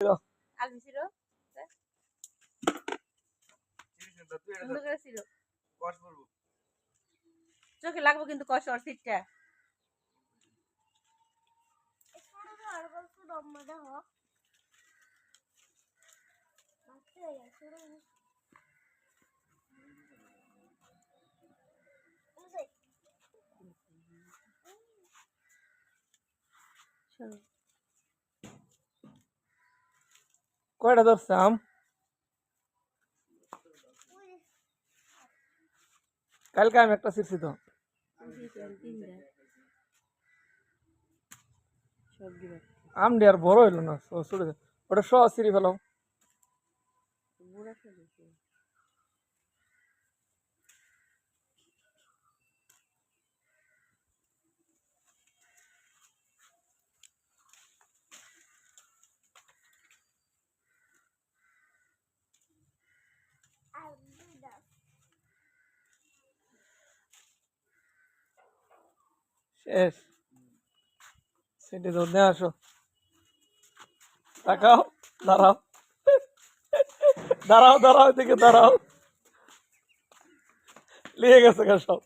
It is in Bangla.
আলমিছিরো সুন্দর করে ছিল চোখে লাগবো কিন্তু কষ আর সিটটা কয়টা ধরছে আম? কালকে আমি একটা ছিড়ছি তো। আম দিয়ে আর বড় হইলো না, ছোট ওটা সহ ছিঁড়ি ফেলাও। শেষ সেটি তো নিয়ে আসো। তাকাও, দাঁড়াও দাঁড়াও দাঁড়াও, দিকে দাঁড়াও, লিয়ে গেছে সব।